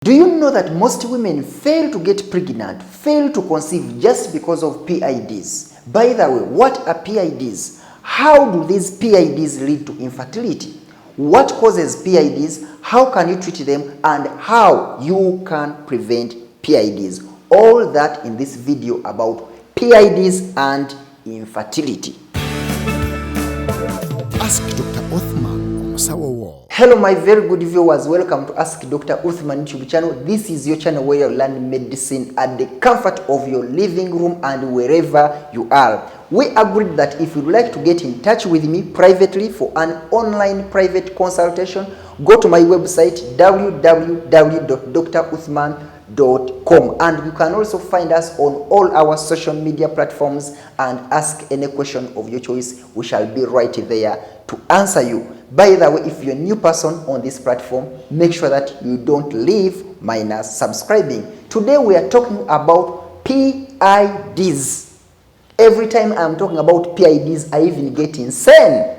Do you know that most women fail to get pregnant, fail to conceive just because of PIDs? By the way, what are PIDs? How do these PIDs lead to infertility? What causes PIDs? How can you treat them? And how you can prevent PIDs? All that in this video about PIDs and infertility. Ask Dr. Uthman on Sawa Wall. Hello my very good viewers, welcome to Ask Dr. Uthman YouTube channel. This is your channel where you learn medicine at the comfort of your living room and wherever you are. We agreed that if you'd like to get in touch with me privately for an online private consultation, go to my website www.druthman.com, and you can also find us on all our social media platforms and ask any question of your choice. We shall be right there to answer you. By the way, if you're a new person on this platform, make sure that you don't leave minus subscribing. Today we are talking about PIDs. Every time I'm talking about PIDs, I even get insane.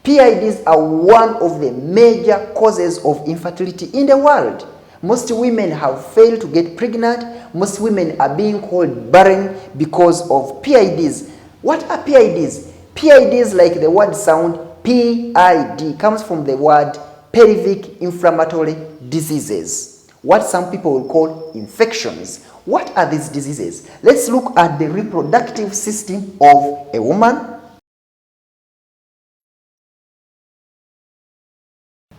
PIDs are one of the major causes of infertility in the world. Most women have failed to get pregnant. Most women are being called barren because of PIDs. What are PIDs? PIDs, like the word sound, PID comes from the word pelvic inflammatory diseases, what some people will call infections. What are these diseases? Let's look at the reproductive system of a woman.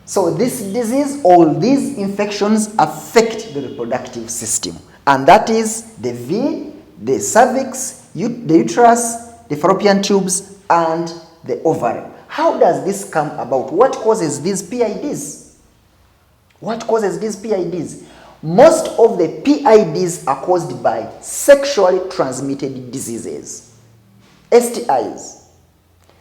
So this disease, all these infections affect the reproductive system, and that is the V, the cervix, the uterus, the fallopian tubes, and the ovary. How does this come about? What causes these PIDs? What causes these PIDs? Most of the PIDs are caused by sexually transmitted diseases, STIs,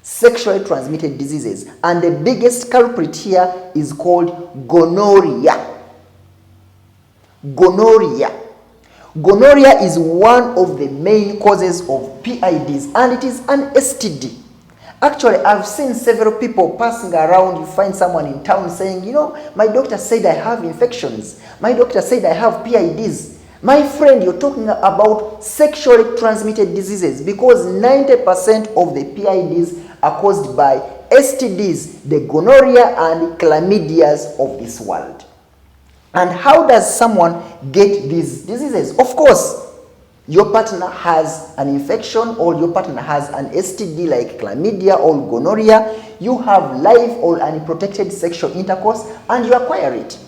sexually transmitted diseases, and the biggest culprit here is called gonorrhea. Gonorrhea. Gonorrhea is one of the main causes of PIDs, and it is an STD. Actually, I've seen several people passing around. You find someone in town saying, you know, my doctor said I have infections. My doctor said I have PIDs. My friend, you're talking about sexually transmitted diseases, because 90% of the PIDs are caused by STDs, the gonorrhea and chlamydias of this world. And how does someone get these diseases? Of course, your partner has an infection, or your partner has an STD like chlamydia or gonorrhea. You have live or unprotected sexual intercourse and you acquire it.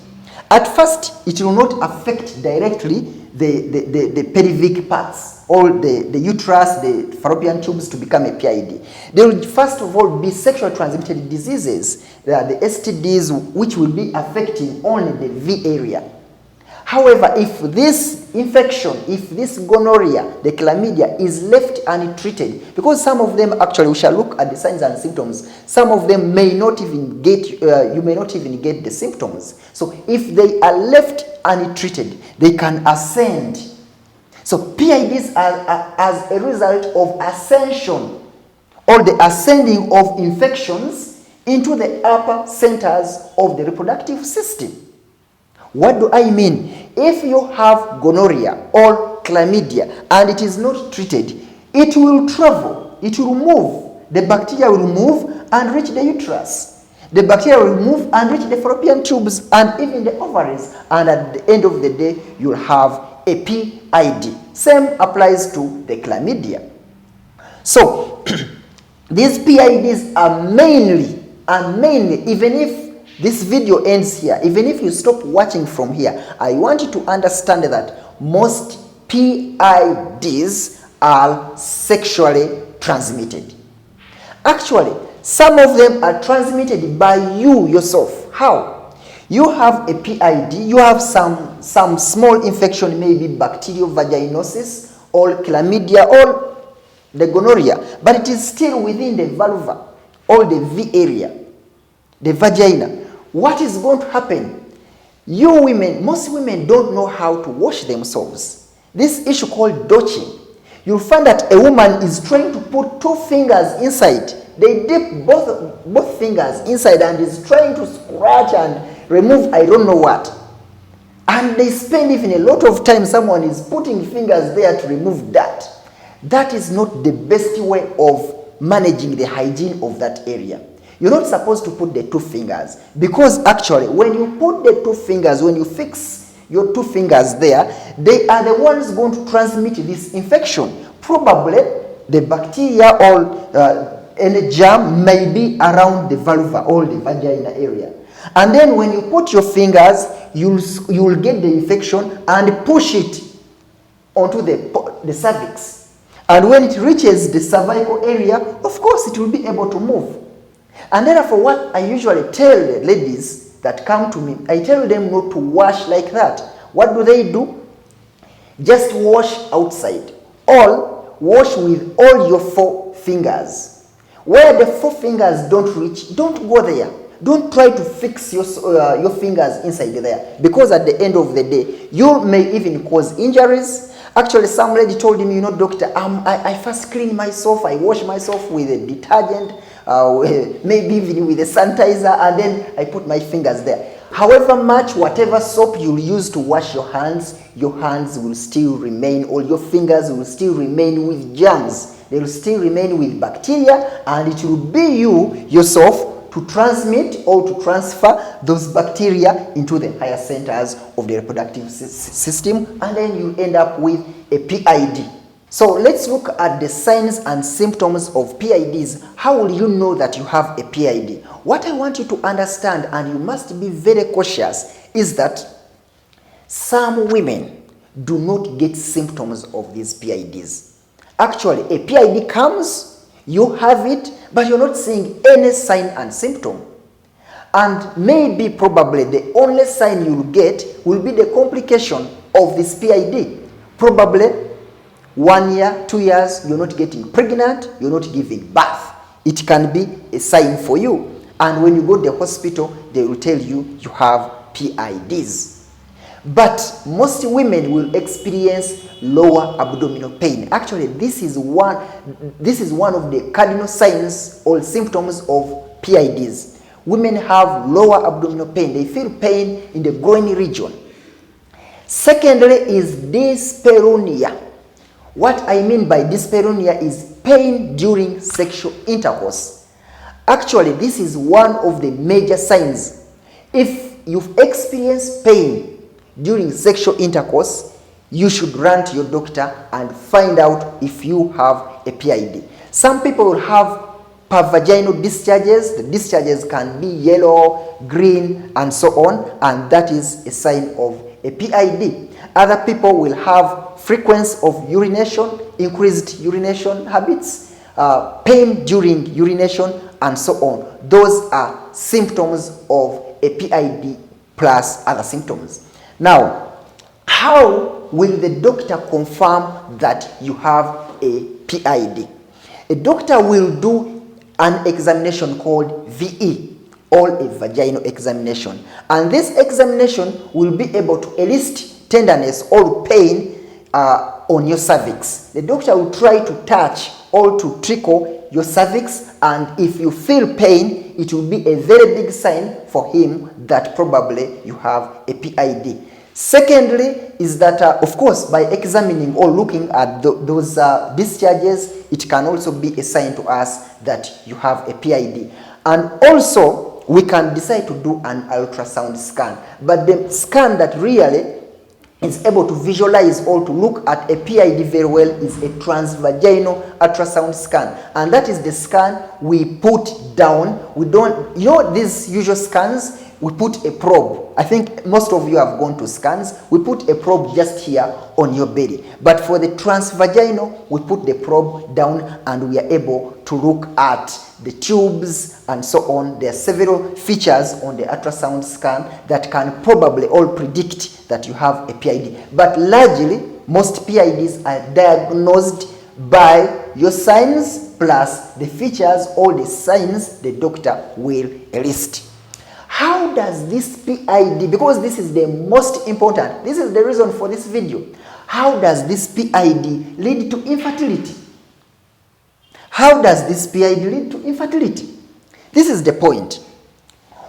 At first, it will not affect directly the pelvic parts or the uterus, the fallopian tubes to become a PID. There will first of all be sexually transmitted diseases, the STDs, which will be affecting only the V area. However, if this infection, if this gonorrhea, the chlamydia, is left untreated, because some of them, actually, we shall look at the signs and symptoms, some of them may not even get, you may not even get the symptoms. So if they are left untreated, they can ascend. So PIDs are as a result of ascension, or the ascending of infections into the upper centers of the reproductive system. What do I mean? If you have gonorrhea or chlamydia and it is not treated, it will travel, it will move. The bacteria will move and reach the uterus. The bacteria will move and reach the fallopian tubes and even the ovaries. And at the end of the day, you'll have a PID. Same applies to the chlamydia. So, these PIDs are mainly, even if this video ends here, even if you stop watching from here, I want you to understand that most PIDs are sexually transmitted. Actually, some of them are transmitted by you yourself. How? You have a PID, you have some small infection, maybe bacterial vaginosis or chlamydia or the gonorrhea, but it is still within the vulva or the V area, the vagina. What is going to happen? You women, most women don't know how to wash themselves. This issue called douching. You'll find that a woman is trying to put 2 fingers inside. They dip both fingers inside and is trying to scratch and remove I don't know what. And they spend even a lot of time, someone is putting fingers there to remove dirt. That is not the best way of managing the hygiene of that area. You're not supposed to put the 2 fingers, because actually when you put the 2 fingers, when you fix your 2 fingers there, they are the ones going to transmit this infection. Probably the bacteria or any germ may be around the vulva or the vagina area. And then when you put your fingers, you'll get the infection and push it onto the cervix. And when it reaches the cervical area, of course it will be able to move. And therefore, what I usually tell the ladies that come to me, I tell them not to wash like that. What do? Just wash outside. Or wash with all your 4 fingers. Where the 4 fingers don't reach, don't go there. Don't try to fix your fingers inside there, because at the end of the day, you may even cause injuries. Actually, some lady told me, doctor, I first clean myself, I wash myself with a detergent, maybe even with a sanitizer, and then I put my fingers there. However much, whatever soap you'll use to wash your hands will still remain, or your fingers will still remain with germs. They will still remain with bacteria, and it will be you yourself to transmit or to transfer those bacteria into the higher centers of the reproductive system, and then you end up with a PID. So let's look at the signs and symptoms of PIDs. How will you know that you have a PID? What I want you to understand, and you must be very cautious, is that some women do not get symptoms of these PIDs. Actually, a PID comes, you have it, but you're not seeing any sign and symptom. And maybe probably the only sign you'll get will be the complication of this PID. Probably 1 year, 2 years, you're not getting pregnant, you're not giving birth. It can be a sign for you. And when you go to the hospital, they will tell you you have PIDs. But most women will experience lower abdominal pain. Actually, this is one of the cardinal signs or symptoms of PIDs. Women have lower abdominal pain. They feel pain in the groin region. Secondly is dyspareunia. What I mean by dyspareunia is pain during sexual intercourse. Actually, this is one of the major signs. If you've experienced pain during sexual intercourse, you should run to your doctor and find out if you have a PID. Some people will have pervaginal discharges. The discharges can be yellow, green, and so on, and that is a sign of a PID. Other people will have frequency of urination, increased urination habits, pain during urination, and so on. Those are symptoms of a PID plus other symptoms. Now, how will the doctor confirm that you have a PID? A doctor will do an examination called VE, or a vaginal examination. And this examination will be able to elicit tenderness or pain on your cervix. The doctor will try to touch or to trickle your cervix, and if you feel pain, it will be a very big sign for him that probably you have a PID. Secondly is that, of course, by examining or looking at those discharges, it can also be a sign to us that you have a PID. And also, we can decide to do an ultrasound scan. But the scan that really is able to visualize or to look at a PID very well is a transvaginal ultrasound scan. And that is the scan we put down. We don't, these usual scans, we put a probe. I think most of you have gone to scans. We put a probe just here on your belly. But for the transvaginal, we put the probe down and we are able to look at the tubes and so on. There are several features on the ultrasound scan that can probably all predict that you have a PID. But largely, most PIDs are diagnosed by your signs plus the features or the signs the doctor will elicit. How does this PID, because this is the most important, this is the reason for this video, how does this PID lead to infertility? How does this PID lead to infertility? This is the point.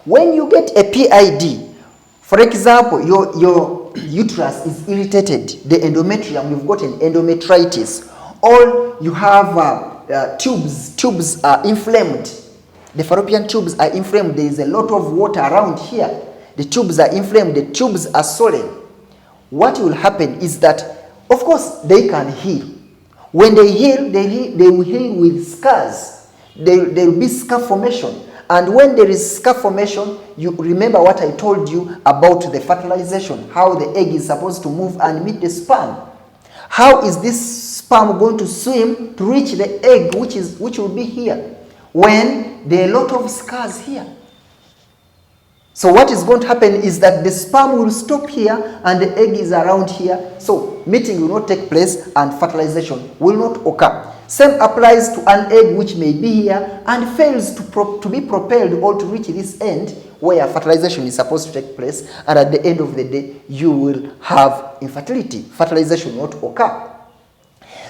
When you get a PID, for example, your uterus is irritated, the endometrium, you've got an endometritis, or you have tubes are inflamed. The fallopian tubes are inflamed. There is a lot of water around here. The tubes are inflamed. The tubes are swollen. What will happen is that, of course, they can heal. When they heal, they will heal with scars. There will be scar formation. And when there is scar formation, you remember what I told you about the fertilization, how the egg is supposed to move and meet the sperm. How is this sperm going to swim to reach the egg, which will be here, when there are a lot of scars here? So what is going to happen is that the sperm will stop here and the egg is around here. So mating will not take place and fertilization will not occur. Same applies to an egg which may be here and fails to be propelled or to reach this end where fertilization is supposed to take place, and at the end of the day you will have infertility. Fertilization will not occur.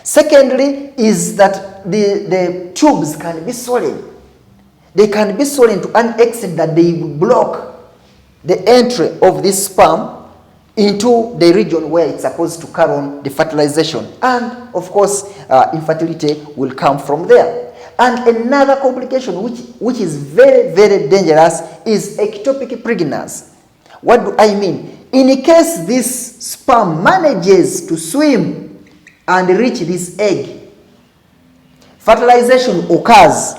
Secondly is that the tubes can be swollen. They can be swollen to an extent that they will block the entry of this sperm into the region where it's supposed to carry on the fertilization. And of course, infertility will come from there. And another complication which is very, very dangerous is ectopic pregnancy. What do I mean? In case this sperm manages to swim and reach this egg, fertilization occurs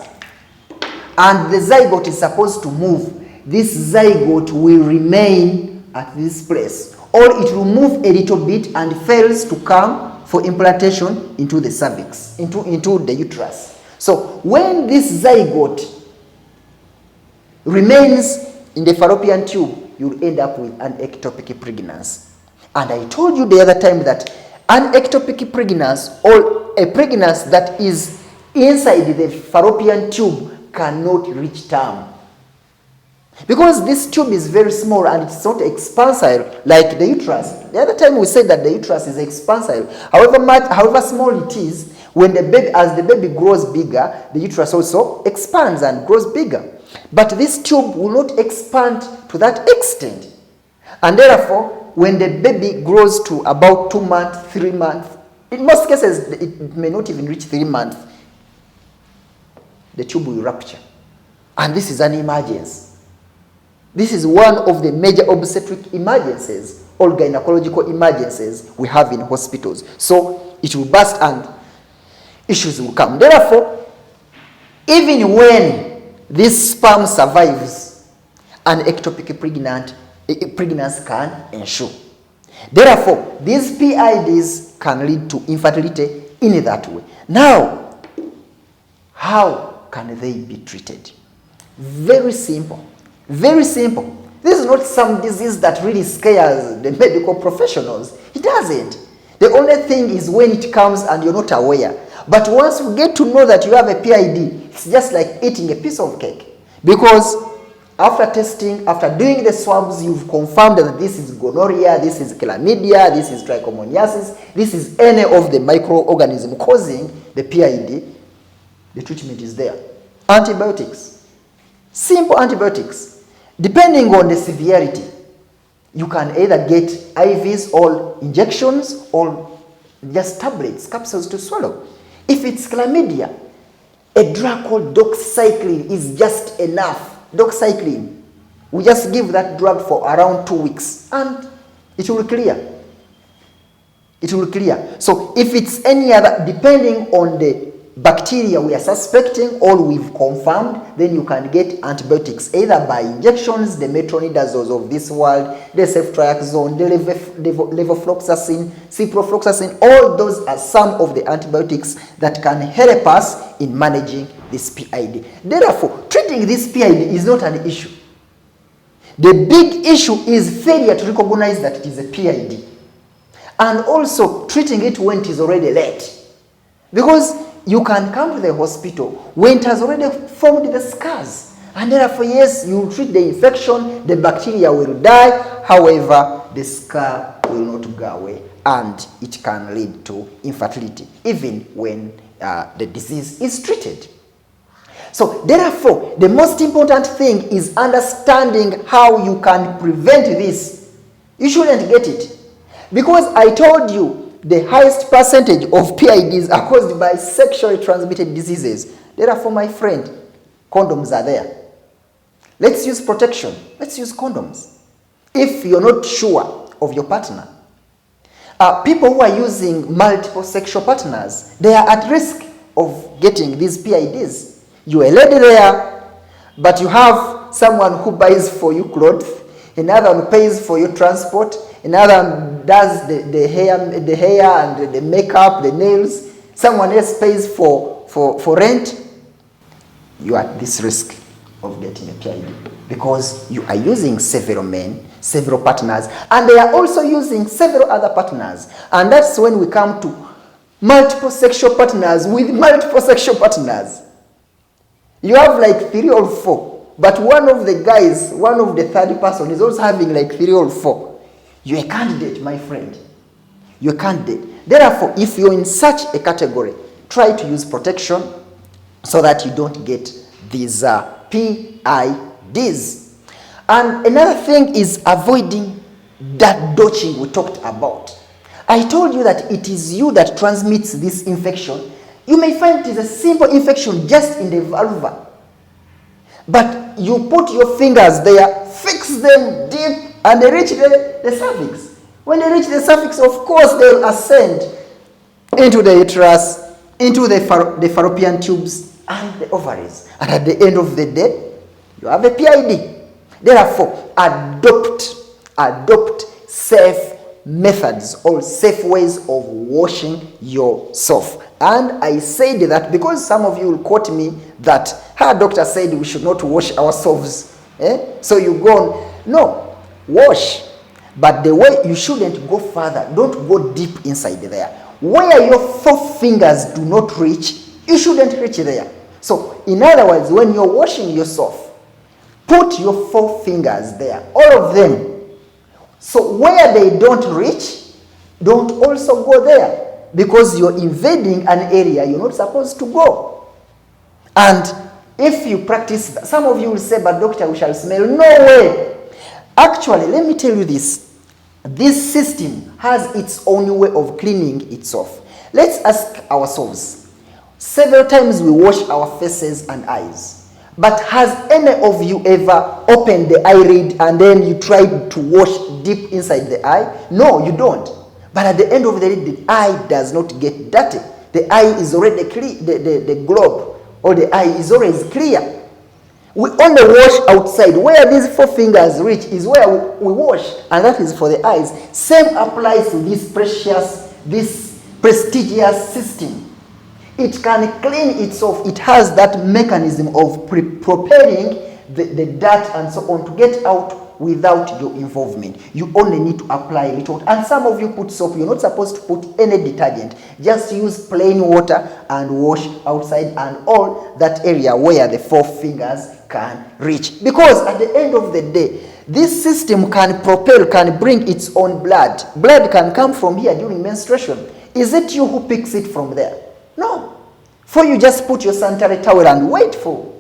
and the zygote is supposed to move. This zygote will remain at this place, or it will move a little bit and fails to come for implantation into the cervix, into the uterus. So when this zygote remains in the fallopian tube, you'll end up with an ectopic pregnancy. And I told you the other time that an ectopic pregnancy, or a pregnancy that is inside the fallopian tube, cannot reach term. Because this tube is very small and it's not expansile like the uterus. The other time we said that the uterus is expansile. However small it is, as the baby grows bigger, the uterus also expands and grows bigger. But this tube will not expand to that extent. And therefore, when the baby grows to about 2 months, 3 months, in most cases it may not even reach 3 months, the tube will rupture. And this is an emergency. This is one of the major obstetric emergencies or gynecological emergencies we have in hospitals. So it will burst and issues will come. Therefore, even when this sperm survives, an ectopic pregnancy can ensue. Therefore, these PIDs can lead to infertility in that way. Now, how can they be treated? Very simple. Very simple. This is not some disease that really scares the medical professionals. It doesn't. The only thing is when it comes and you're not aware. But once you get to know that you have a PID, it's just like eating a piece of cake. Because after testing, after doing the swabs, you've confirmed that this is gonorrhea, this is chlamydia, this is trichomoniasis, this is any of the microorganism causing the PID. The treatment is there. Antibiotics. Simple antibiotics. Depending on the severity, you can either get IVs or injections or just tablets, capsules to swallow. If it's chlamydia, a drug called doxycycline is just enough. Doxycycline. We just give that drug for around 2 weeks and it will clear. It will clear. So if it's any other, depending on the bacteria we are suspecting or we've confirmed, then you can get antibiotics either by injections, the metronidazoles of this world, the ceftriaxone, the levofloxacin, ciprofloxacin. All those are some of the antibiotics that can help us in managing this PID. Therefore, treating this PID is not an issue. The big issue is failure to recognize that it is a PID, and also treating it when it is already late. Because you can come to the hospital when it has already formed the scars. And therefore, yes, you will treat the infection, the bacteria will die. However, the scar will not go away and it can lead to infertility, even when the disease is treated. So, therefore, the most important thing is understanding how you can prevent this. You shouldn't get it. Because I told you the highest percentage of PIDs are caused by sexually transmitted diseases. Therefore, my friend, condoms are there. Let's use protection. Let's use condoms. If you're not sure of your partner, people who are using multiple sexual partners, they are at risk of getting these PIDs. You're a lady there, but you have someone who buys for you clothes, another one pays for your transport, another one does the hair and the makeup, the nails, someone else pays for rent. You are at this risk of getting a PID because you are using several men, several partners, and they are also using several other partners. And that's when we come to multiple sexual partners with multiple sexual partners. You have like 3 or 4, but one of the guys, one of the third person is also having like 3 or 4. You're a candidate, my friend. You're a candidate. Therefore, if you're in such a category, try to use protection so that you don't get these PIDs. And another thing is avoiding that dodging we talked about. I told you that it is you that transmits this infection. You may find it is a simple infection just in the vulva. But you put your fingers there, fix them deep, and they reach the cervix. When they reach the cervix, of course, they'll ascend into the uterus, into the fallopian tubes, and the ovaries. And at the end of the day, you have a PID. Therefore, adopt safe methods or safe ways of washing yourself. And I said that because some of you will quote me that her doctor said we should not wash ourselves. So you go on. No, wash. But the way you shouldn't go further, don't go deep inside there. Where your 4 fingers do not reach, you shouldn't reach there. So in other words, when you're washing yourself, put your 4 fingers there, all of them. So where they don't reach, don't also go there. Because you're invading an area you're not supposed to go. And if you practice, some of you will say, but doctor, we shall smell. No way. Actually, let me tell you this. This system has its own way of cleaning itself. Let's ask ourselves. Several times we wash our faces and eyes. But has any of you ever opened the eyelid and then you tried to wash deep inside the eye? No, you don't. But at the end of the day, the eye does not get dirty. The eye is already clear, the globe or the eye is always clear. We only wash outside. Where these 4 fingers reach is where we wash, and that is for the eyes. Same applies to this prestigious system. It can clean itself. It has that mechanism of propelling the dirt and so on to get out without your involvement. You only need to apply a little. And some of you put soap. You're not supposed to put any detergent. Just use plain water and wash outside and all that area where the 4 fingers can reach. Because at the end of the day, this system can propel, can bring its own blood. Blood can come from here during menstruation. Is it you who picks it from there? No. For you just put your sanitary towel and wait for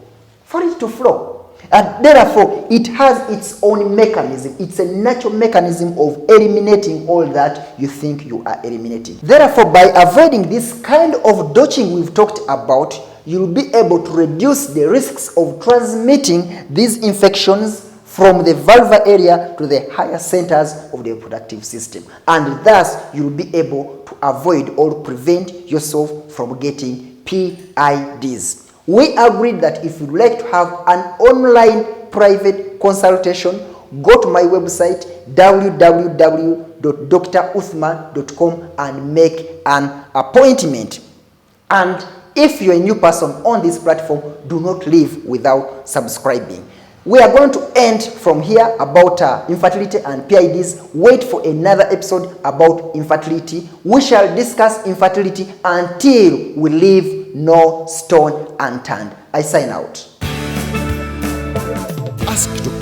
it to flow. And therefore, it has its own mechanism. It's a natural mechanism of eliminating all that you think you are eliminating. Therefore, by avoiding this kind of dodging we've talked about, you'll be able to reduce the risks of transmitting these infections from the vulvar area to the higher centers of the reproductive system. And thus, you'll be able to avoid or prevent yourself from getting PIDs. We agreed that if you'd like to have an online private consultation, go to my website www.druthman.com and make an appointment. And if you're a new person on this platform, do not leave without subscribing. We are going to end from here about infertility and PIDs. Wait for another episode about infertility. We shall discuss infertility until we leave no stone unturned. I sign out. Ask Dr.